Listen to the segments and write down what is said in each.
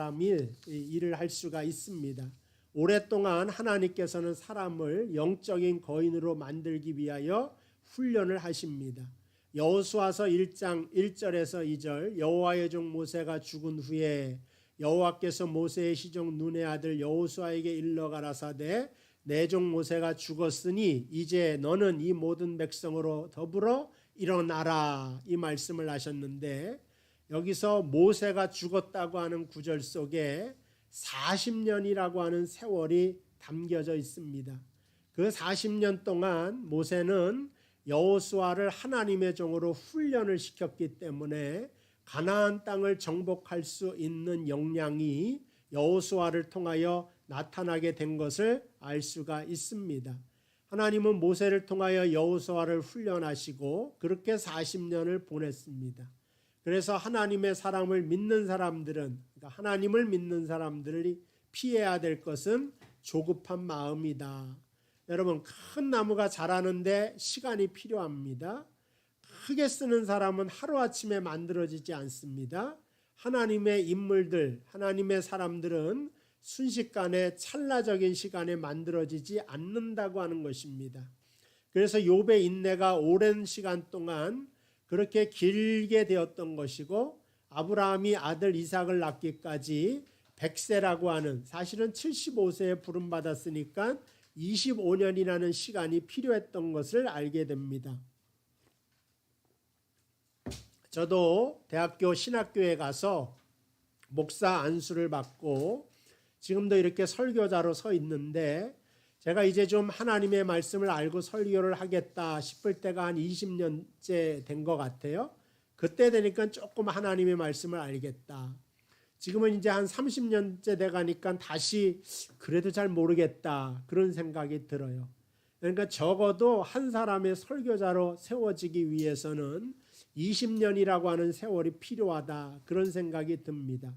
사람이 일을 할 수가 있습니다. 오랫동안 하나님께서는 사람을 영적인 거인으로 만들기 위하여 훈련을 하십니다. 여호수아서 1장 1절에서 2절 여호와의 종 모세가 죽은 후에 여호와께서 모세의 시종 눈의 아들 여호수아에게 일러 가라사대 내 종 모세가 죽었으니 이제 너는 이 모든 백성으로 더불어 일어나라 이 말씀을 하셨는데 여기서 모세가 죽었다고 하는 구절 속에 40년이라고 하는 세월이 담겨져 있습니다. 그 40년 동안 모세는 여호수아를 하나님의 종으로 훈련을 시켰기 때문에 가나안 땅을 정복할 수 있는 역량이 여호수아를 통하여 나타나게 된 것을 알 수가 있습니다. 하나님은 모세를 통하여 여호수아를 훈련하시고 그렇게 40년을 보냈습니다. 그래서 하나님의 사람을 믿는 사람들은 그러니까 하나님을 믿는 사람들이 피해야 될 것은 조급한 마음이다. 여러분 큰 나무가 자라는데 시간이 필요합니다. 크게 쓰는 사람은 하루아침에 만들어지지 않습니다. 하나님의 인물들, 하나님의 사람들은 순식간에 찰나적인 시간에 만들어지지 않는다고 하는 것입니다. 그래서 욥의 인내가 오랜 시간 동안 그렇게 길게 되었던 것이고 아브라함이 아들 이삭을 낳기까지 100세라고 하는 사실은 75세에 부름받았으니까 25년이라는 시간이 필요했던 것을 알게 됩니다. 저도 대학교 신학교에 가서 목사 안수를 받고 지금도 이렇게 설교자로 서 있는데 제가 이제 좀 하나님의 말씀을 알고 설교를 하겠다 싶을 때가 한 20년째 된 것 같아요. 그때 되니까 조금 하나님의 말씀을 알겠다. 지금은 이제 한 30년째 돼가니까 다시 그래도 잘 모르겠다 그런 생각이 들어요. 그러니까 적어도 한 사람의 설교자로 세워지기 위해서는 20년이라고 하는 세월이 필요하다 그런 생각이 듭니다.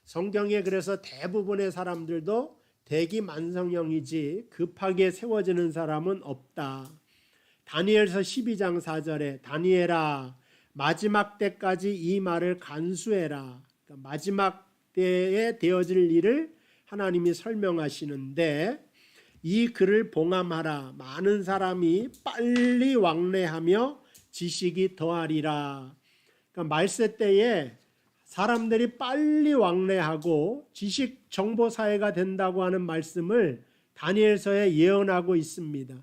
성경에 그래서 대부분의 사람들도 대기만성형이지 급하게 세워지는 사람은 없다. 다니엘서 12장 4절에 다니엘아 마지막 때까지 이 말을 간수해라. 그러니까 마지막 때에 되어질 일을 하나님이 설명하시는데 이 글을 봉함하라. 많은 사람이 빨리 왕래하며 지식이 더하리라. 그러니까 말세 때에 사람들이 빨리 왕래하고 지식 정보 사회가 된다고 하는 말씀을 다니엘서에 예언하고 있습니다.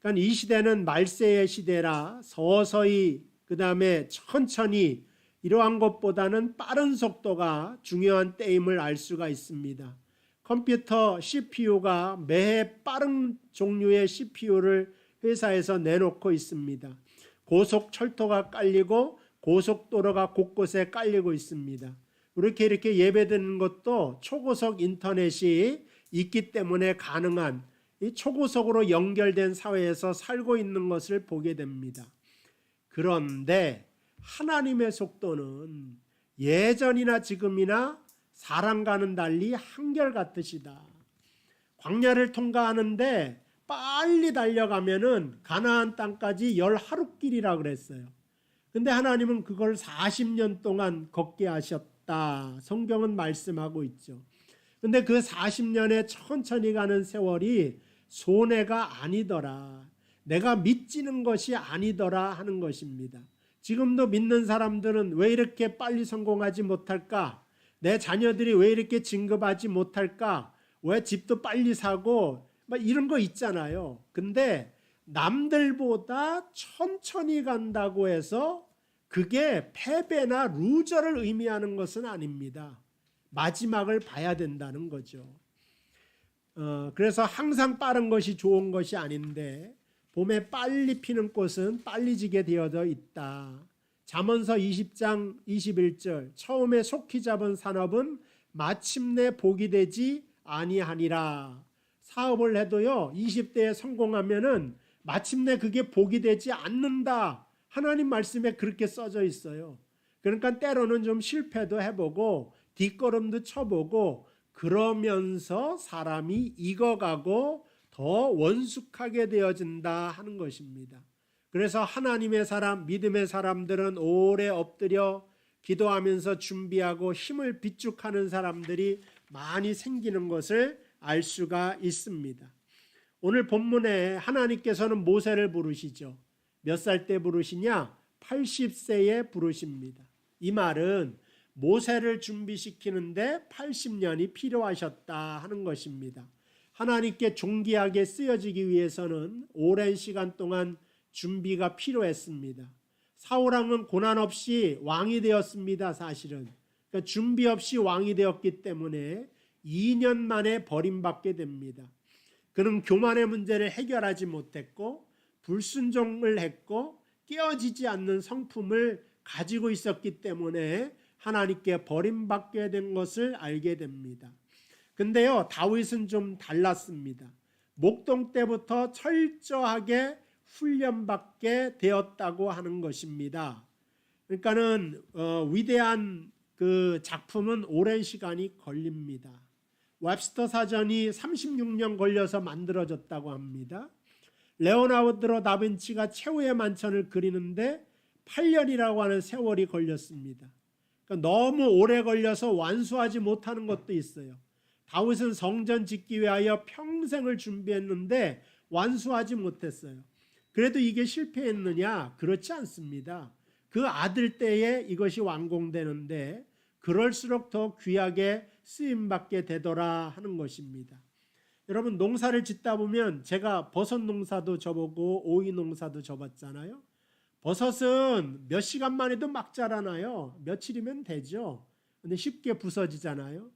그러니까 이 시대는 말세의 시대라 서서히 그다음에 천천히 이러한 것보다는 빠른 속도가 중요한 때임을 알 수가 있습니다. 컴퓨터 CPU가 매해 빠른 종류의 CPU를 회사에서 내놓고 있습니다. 고속철도가 깔리고 고속도로가 곳곳에 깔리고 있습니다. 이렇게 예배드리는 것도 초고속 인터넷이 있기 때문에 가능한 이 초고속으로 연결된 사회에서 살고 있는 것을 보게 됩니다. 그런데 하나님의 속도는 예전이나 지금이나 사람과는 달리 한결같으시다. 광야를 통과하는데 빨리 달려가면은 가나안 땅까지 10하루길이라 그랬어요. 근데 하나님은 그걸 40년 동안 걷게 하셨다. 성경은 말씀하고 있죠. 근데 그 40년의 천천히 가는 세월이 손해가 아니더라. 내가 믿지는 것이 아니더라 하는 것입니다. 지금도 믿는 사람들은 왜 이렇게 빨리 성공하지 못할까? 내 자녀들이 왜 이렇게 진급하지 못할까? 왜 집도 빨리 사고 막 이런 거 있잖아요. 근데 남들보다 천천히 간다고 해서 그게 패배나 루저를 의미하는 것은 아닙니다. 마지막을 봐야 된다는 거죠. 그래서 항상 빠른 것이 좋은 것이 아닌데 봄에 빨리 피는 꽃은 빨리 지게 되어져 있다. 잠언서 20장 21절 처음에 속히 잡은 산업은 마침내 복이 되지 아니하니라. 사업을 해도요 20대에 성공하면은 마침내 그게 복이 되지 않는다. 하나님 말씀에 그렇게 써져 있어요. 그러니까 때로는 좀 실패도 해보고 뒷걸음도 쳐보고 그러면서 사람이 익어가고 더 원숙하게 되어진다 하는 것입니다. 그래서 하나님의 사람, 믿음의 사람들은 오래 엎드려 기도하면서 준비하고 힘을 비축하는 사람들이 많이 생기는 것을 알 수가 있습니다. 오늘 본문에 하나님께서는 모세를 부르시죠. 몇 살 때 부르시냐? 80세에 부르십니다. 이 말은 모세를 준비시키는데 80년이 필요하셨다 하는 것입니다. 하나님께 존귀하게 쓰여지기 위해서는 오랜 시간 동안 준비가 필요했습니다. 사울왕은 고난 없이 왕이 되었습니다. 사실은 그러니까 준비 없이 왕이 되었기 때문에 2년 만에 버림받게 됩니다. 그는 교만의 문제를 해결하지 못했고 불순종을 했고 깨어지지 않는 성품을 가지고 있었기 때문에 하나님께 버림받게 된 것을 알게 됩니다. 근데요, 다윗은 좀 달랐습니다. 목동 때부터 철저하게 훈련받게 되었다고 하는 것입니다. 그러니까는 위대한 그 작품은 오랜 시간이 걸립니다. 웹스터 사전이 36년 걸려서 만들어졌다고 합니다. 레오나르도 다빈치가 최후의 만찬을 그리는데 8년이라고 하는 세월이 걸렸습니다. 그러니까 너무 오래 걸려서 완수하지 못하는 것도 있어요. 다윗은 성전 짓기 위하여 평생을 준비했는데 완수하지 못했어요. 그래도 이게 실패했느냐? 그렇지 않습니다. 그 아들 때에 이것이 완공되는데 그럴수록 더 귀하게 쓰임받게 되더라 하는 것입니다. 여러분, 농사를 짓다 보면 제가 버섯 농사도 져보고 오이 농사도 져봤잖아요. 버섯은 몇 시간만 해도 막 자라나요. 며칠이면 되죠. 근데 쉽게 부서지잖아요.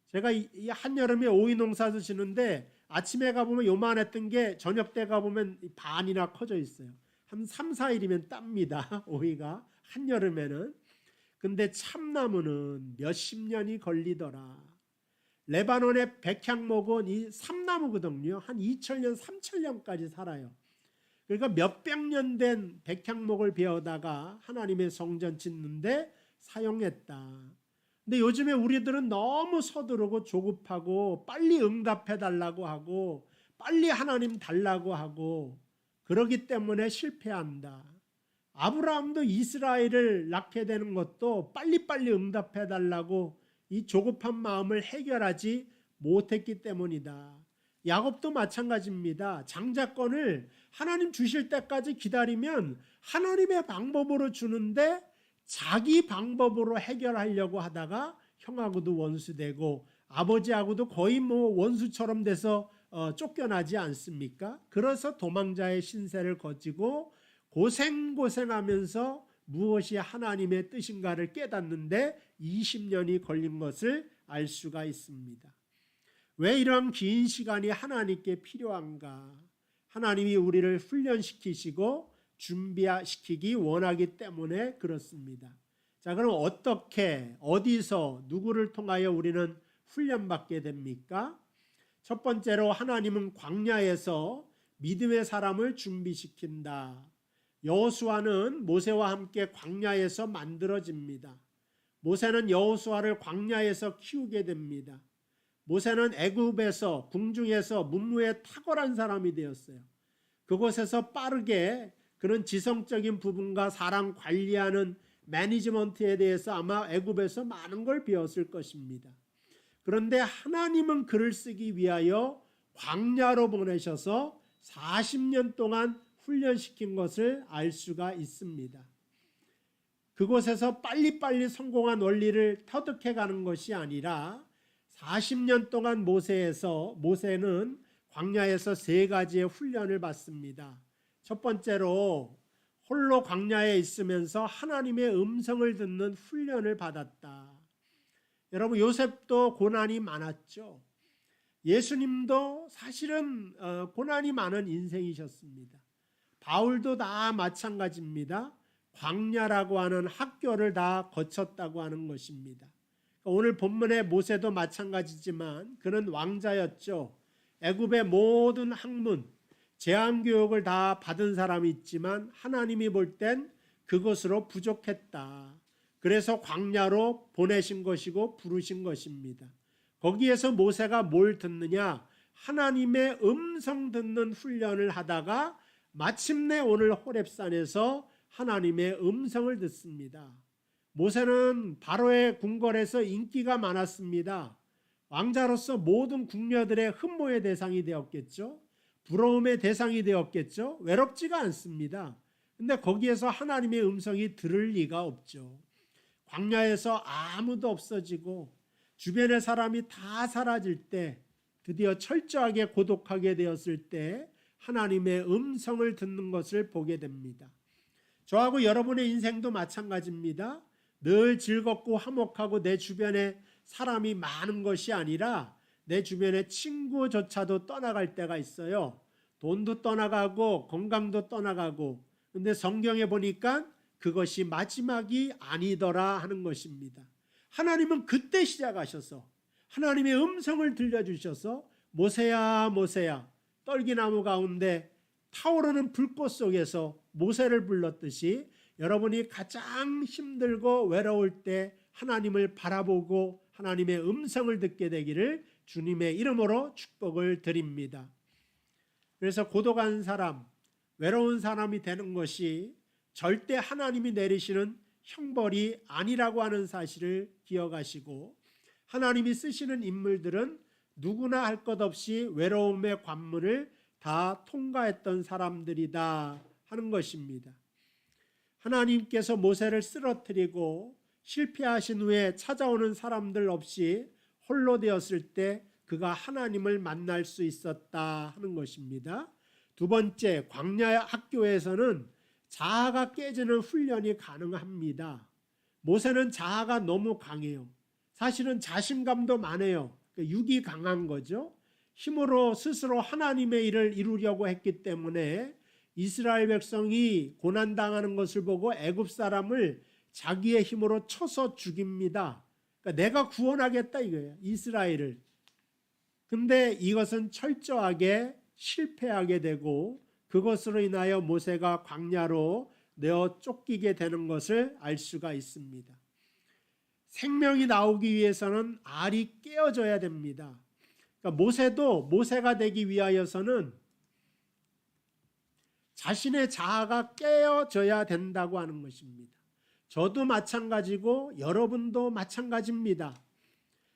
제가 이 한여름에 오이 농사도 지는데 아침에 가보면 요만했던 게 저녁 때 가보면 반이나 커져 있어요. 한 3, 4일이면 땁니다. 오이가 한여름에는. 근데 참나무는 몇십 년이 걸리더라. 레바논의 백향목은 이 삼나무거든요. 한 2000년, 3000년까지 살아요. 그러니까 몇백 년 된 백향목을 베어다가 하나님의 성전 짓는데 사용했다. 근데 요즘에 우리들은 너무 서두르고 조급하고 빨리 응답해달라고 하고 빨리 하나님 달라고 하고 그러기 때문에 실패한다. 아브라함도 이스라엘을 낳게 되는 것도 빨리빨리 응답해달라고 이 조급한 마음을 해결하지 못했기 때문이다. 야곱도 마찬가지입니다. 장자권을 하나님 주실 때까지 기다리면 하나님의 방법으로 주는데 자기 방법으로 해결하려고 하다가 형하고도 원수되고 아버지하고도 거의 원수처럼 돼서 쫓겨나지 않습니까? 그래서 도망자의 신세를 거치고 고생하면서 무엇이 하나님의 뜻인가를 깨닫는데 20년이 걸린 것을 알 수가 있습니다. 왜 이런 긴 시간이 하나님께 필요한가? 하나님이 우리를 훈련시키시고 준비시키기 원하기 때문에 그렇습니다. 자, 그럼 어떻게, 어디서, 누구를 통하여 우리는 훈련받게 됩니까? 첫 번째로 하나님은 광야에서 믿음의 사람을 준비시킨다. 여호수아는 모세와 함께 광야에서 만들어집니다. 모세는 여호수아를 광야에서 키우게 됩니다. 모세는 애굽에서 궁중에서 문무에 탁월한 사람이 되었어요. 그곳에서 빠르게 그런 지성적인 부분과 사람 관리하는 매니지먼트에 대해서 아마 애굽에서 많은 걸 배웠을 것입니다. 그런데 하나님은 그를 쓰기 위하여 광야로 보내셔서 40년 동안 훈련시킨 것을 알 수가 있습니다. 그곳에서 빨리빨리 성공한 원리를 터득해 가는 것이 아니라 40년 동안 모세는 광야에서 3가지의 훈련을 받습니다. 첫 번째로 홀로 광야에 있으면서 하나님의 음성을 듣는 훈련을 받았다. 여러분, 요셉도 고난이 많았죠. 예수님도 사실은 고난이 많은 인생이셨습니다. 바울도 다 마찬가지입니다. 광야라고 하는 학교를 다 거쳤다고 하는 것입니다. 오늘 본문의 모세도 마찬가지지만 그는 왕자였죠. 애굽의 모든 학문, 제한교육을 다 받은 사람이 있지만 하나님이 볼 땐 그것으로 부족했다. 그래서 광야로 보내신 것이고 부르신 것입니다. 거기에서 모세가 뭘 듣느냐? 하나님의 음성 듣는 훈련을 하다가 마침내 오늘 호렙산에서 하나님의 음성을 듣습니다. 모세는 바로의 궁궐에서 인기가 많았습니다. 왕자로서 모든 궁녀들의 흠모의 대상이 되었겠죠. 부러움의 대상이 되었겠죠. 외롭지가 않습니다. 근데 거기에서 하나님의 음성이 들을 리가 없죠. 광야에서 아무도 없어지고 주변의 사람이 다 사라질 때, 드디어 철저하게 고독하게 되었을 때 하나님의 음성을 듣는 것을 보게 됩니다. 저하고 여러분의 인생도 마찬가지입니다. 늘 즐겁고 화목하고 내 주변에 사람이 많은 것이 아니라 내 주변에 친구조차도 떠나갈 때가 있어요. 돈도 떠나가고 건강도 떠나가고. 근데 성경에 보니까 그것이 마지막이 아니더라 하는 것입니다. 하나님은 그때 시작하셔서 하나님의 음성을 들려주셔서 모세야 모세야, 떨기나무 가운데 타오르는 불꽃 속에서 모세를 불렀듯이 여러분이 가장 힘들고 외로울 때 하나님을 바라보고 하나님의 음성을 듣게 되기를 주님의 이름으로 축복을 드립니다. 그래서 고독한 사람, 외로운 사람이 되는 것이 절대 하나님이 내리시는 형벌이 아니라고 하는 사실을 기억하시고, 하나님이 쓰시는 인물들은 누구나 할 것 없이 외로움의 관문을 다 통과했던 사람들이다 하는 것입니다. 하나님께서 모세를 쓰러뜨리고 실패하신 후에 찾아오는 사람들 없이 홀로 되었을 때 그가 하나님을 만날 수 있었다 하는 것입니다. 두 번째, 광야 학교에서는 자아가 깨지는 훈련이 가능합니다. 모세는 자아가 너무 강해요. 사실은 자신감도 많아요. 육이 강한 거죠. 힘으로 스스로 하나님의 일을 이루려고 했기 때문에 이스라엘 백성이 고난당하는 것을 보고 애굽 사람을 자기의 힘으로 쳐서 죽입니다. 그러니까 내가 구원하겠다 이거예요, 이스라엘을. 근데 이것은 철저하게 실패하게 되고 그것으로 인하여 모세가 광야로 내어 쫓기게 되는 것을 알 수가 있습니다. 생명이 나오기 위해서는 알이 깨어져야 됩니다. 그러니까 모세도 모세가 되기 위하여서는 자신의 자아가 깨어져야 된다고 하는 것입니다. 저도 마찬가지고 여러분도 마찬가지입니다.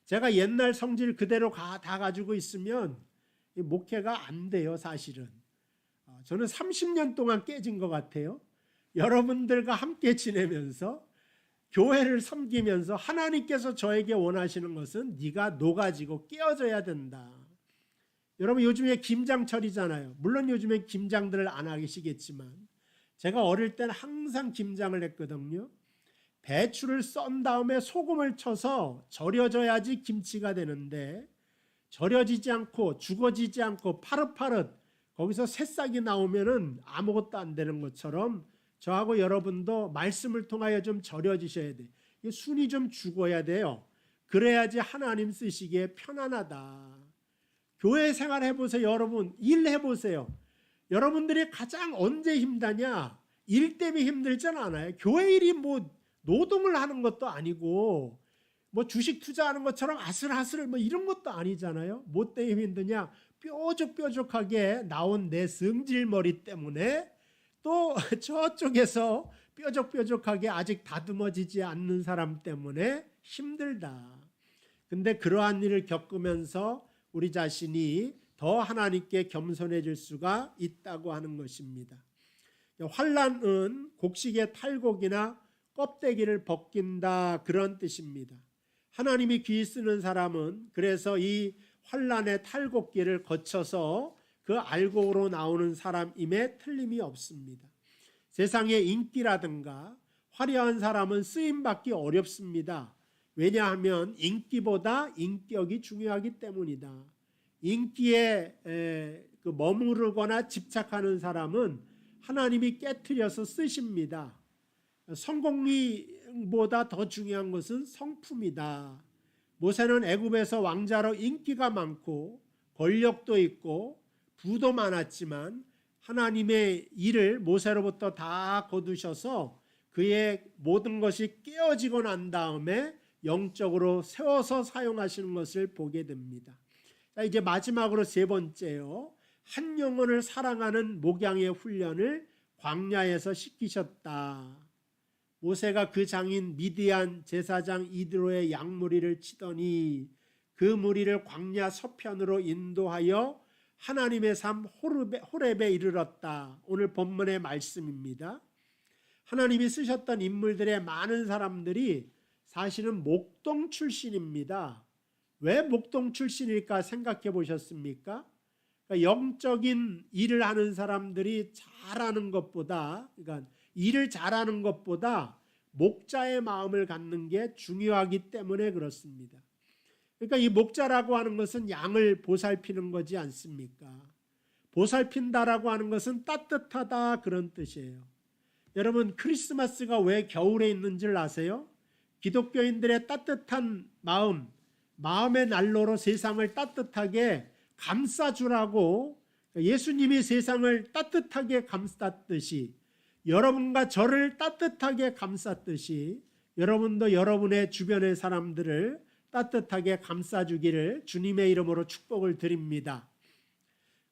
제가 옛날 성질 그대로 다 가지고 있으면 목회가 안 돼요, 사실은. 저는 30년 동안 깨진 것 같아요. 여러분들과 함께 지내면서 교회를 섬기면서 하나님께서 저에게 원하시는 것은 네가 녹아지고 깨어져야 된다. 여러분 요즘에 김장철이잖아요. 물론 요즘에 김장들을 안 하시겠지만 제가 어릴 때는 항상 김장을 했거든요. 배추를 썬 다음에 소금을 쳐서 절여져야지 김치가 되는데 절여지지 않고 죽어지지 않고 파릇파릇 거기서 새싹이 나오면은 아무것도 안 되는 것처럼 저하고 여러분도 말씀을 통하여 좀 절여지셔야 돼요. 순이 좀 죽어야 돼요. 그래야지 하나님 쓰시기에 편안하다. 교회 생활 해보세요. 여러분 일 해보세요. 여러분들이 가장 언제 힘드냐? 일 때문에 힘들진 않아요. 교회 일이 뭐 노동을 하는 것도 아니고 뭐 주식 투자하는 것처럼 아슬아슬 뭐 이런 것도 아니잖아요. 뭐 때문에 힘드냐? 뾰족뾰족하게 나온 내 성질머리 때문에 또 저쪽에서 뾰족뾰족하게 아직 다듬어지지 않는 사람 때문에 힘들다. 근데 그러한 일을 겪으면서 우리 자신이 더 하나님께 겸손해질 수가 있다고 하는 것입니다. 환난은 곡식의 탈곡이나 껍데기를 벗긴다 그런 뜻입니다. 하나님이 귀히 쓰는 사람은 그래서 이 환난의 탈곡기를 거쳐서 그 알곡으로 나오는 사람임에 틀림이 없습니다. 세상의 인기라든가 화려한 사람은 쓰임받기 어렵습니다. 왜냐하면 인기보다 인격이 중요하기 때문이다. 인기에 머무르거나 집착하는 사람은 하나님이 깨트려서 쓰십니다. 성공리보다 더 중요한 것은 성품이다. 모세는 애굽에서 왕자로 인기가 많고 권력도 있고 부도 많았지만 하나님의 일을 모세로부터 다 거두셔서 그의 모든 것이 깨어지고 난 다음에 영적으로 세워서 사용하시는 것을 보게 됩니다. 자, 이제 마지막으로 세 번째요. 한 영혼을 사랑하는 목양의 훈련을 광야에서 시키셨다. 모세가 그 장인 미디안 제사장 이드로의 양무리를 치더니 그 무리를 광야 서편으로 인도하여 하나님의 삶 호렙에 이르렀다. 오늘 본문의 말씀입니다. 하나님이 쓰셨던 인물들의 많은 사람들이 사실은 목동 출신입니다. 왜 목동 출신일까 생각해 보셨습니까? 그러니까 영적인 일을 하는 사람들이 잘하는 것보다, 그러니까 일을 잘하는 것보다 목자의 마음을 갖는 게 중요하기 때문에 그렇습니다. 그러니까 이 목자라고 하는 것은 양을 보살피는 거지 않습니까? 보살핀다라고 하는 것은 따뜻하다 그런 뜻이에요. 여러분, 크리스마스가 왜 겨울에 있는 줄 아세요? 기독교인들의 따뜻한 마음의 난로로 세상을 따뜻하게 감싸주라고, 예수님이 세상을 따뜻하게 감쌌듯이, 여러분과 저를 따뜻하게 감쌌듯이 여러분도 여러분의 주변의 사람들을 따뜻하게 감싸주기를 주님의 이름으로 축복을 드립니다.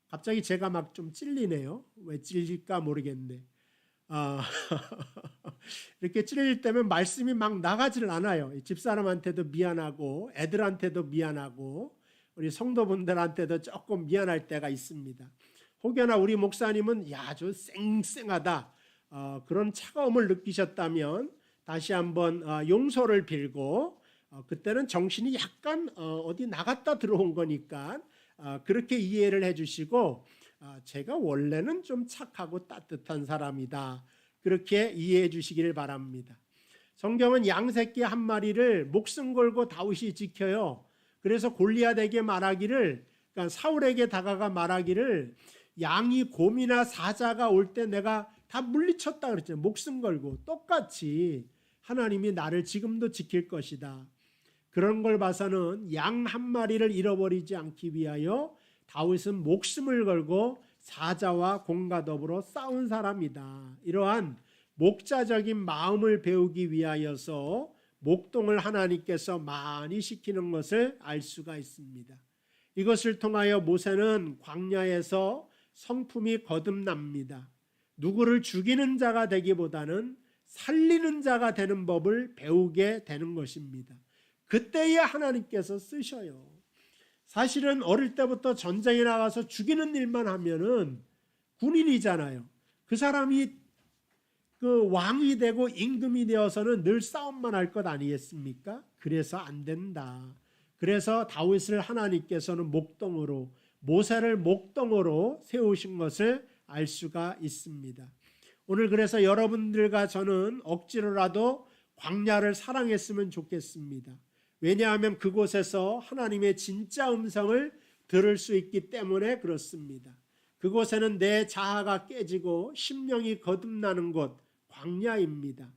갑자기 제가 막 좀 찔리네요. 왜 찔릴까 모르겠네. 이렇게 찔릴 때면 말씀이 막 나가질 않아요. 집사람한테도 미안하고 애들한테도 미안하고 우리 성도분들한테도 조금 미안할 때가 있습니다. 혹여나 우리 목사님은 아주 쌩쌩하다 그런 차가움을 느끼셨다면 다시 한번 용서를 빌고, 그때는 정신이 약간 어디 나갔다 들어온 거니까 그렇게 이해를 해주시고, 제가 원래는 좀 착하고 따뜻한 사람이다 그렇게 이해해 주시기를 바랍니다. 성경은 양새끼 한 마리를 목숨 걸고 다윗이 지켜요. 그래서 골리앗에게 말하기를, 그러니까 사울에게 다가가 말하기를, 양이 곰이나 사자가 올 때 내가 다 물리쳤다 그랬잖아요. 목숨 걸고. 똑같이 하나님이 나를 지금도 지킬 것이다. 그런 걸 봐서는 양 한 마리를 잃어버리지 않기 위하여 다윗은 목숨을 걸고 사자와 곰과 더불어 싸운 사람이다. 이러한 목자적인 마음을 배우기 위하여서 목동을 하나님께서 많이 시키는 것을 알 수가 있습니다. 이것을 통하여 모세는 광야에서 성품이 거듭납니다. 누구를 죽이는 자가 되기보다는 살리는 자가 되는 법을 배우게 되는 것입니다. 그때에 하나님께서 쓰셔요. 사실은 어릴 때부터 전쟁에 나가서 죽이는 일만 하면은 군인이잖아요. 그 사람이 그 왕이 되고 임금이 되어서는 늘 싸움만 할 것 아니겠습니까? 그래서 안 된다. 그래서 다윗을 하나님께서는 목동으로, 모세를 목동으로 세우신 것을 알 수가 있습니다. 오늘 그래서 여러분들과 저는 억지로라도 광야를 사랑했으면 좋겠습니다. 왜냐하면 그곳에서 하나님의 진짜 음성을 들을 수 있기 때문에 그렇습니다. 그곳에는 내 자아가 깨지고 심령이 거듭나는 곳, 광야입니다.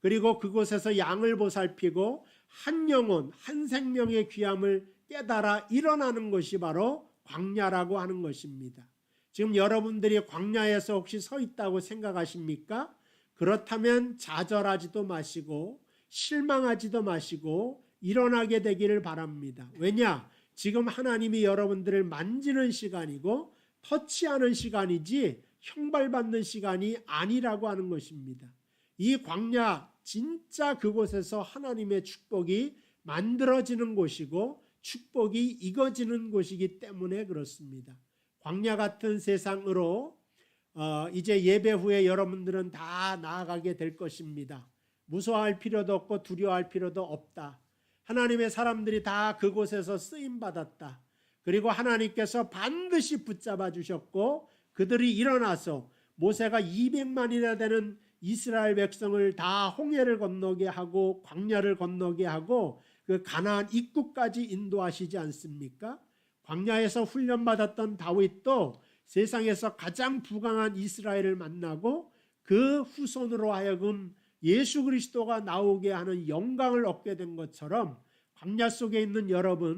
그리고 그곳에서 양을 보살피고 한 영혼, 한 생명의 귀함을 깨달아 일어나는 것이 바로 광야라고 하는 것입니다. 지금 여러분들이 광야에서 혹시 서 있다고 생각하십니까? 그렇다면 좌절하지도 마시고 실망하지도 마시고 일어나게 되기를 바랍니다. 왜냐? 지금 하나님이 여러분들을 만지는 시간이고 터치하는 시간이지 형벌받는 시간이 아니라고 하는 것입니다. 이 광야, 진짜 그곳에서 하나님의 축복이 만들어지는 곳이고 축복이 익어지는 곳이기 때문에 그렇습니다. 광야 같은 세상으로 이제 예배 후에 여러분들은 다 나아가게 될 것입니다. 무서워할 필요도 없고 두려워할 필요도 없다. 하나님의 사람들이 다 그곳에서 쓰임받았다. 그리고 하나님께서 반드시 붙잡아 주셨고 그들이 일어나서 모세가 200만이나 되는 이스라엘 백성을 다 홍해를 건너게 하고 광야를 건너게 하고 그 가나안 입구까지 인도하시지 않습니까? 광야에서 훈련받았던 다윗도 세상에서 가장 부강한 이스라엘을 만나고 그 후손으로 하여금 예수 그리스도가 나오게 하는 영광을 얻게 된 것처럼 광야 속에 있는 여러분,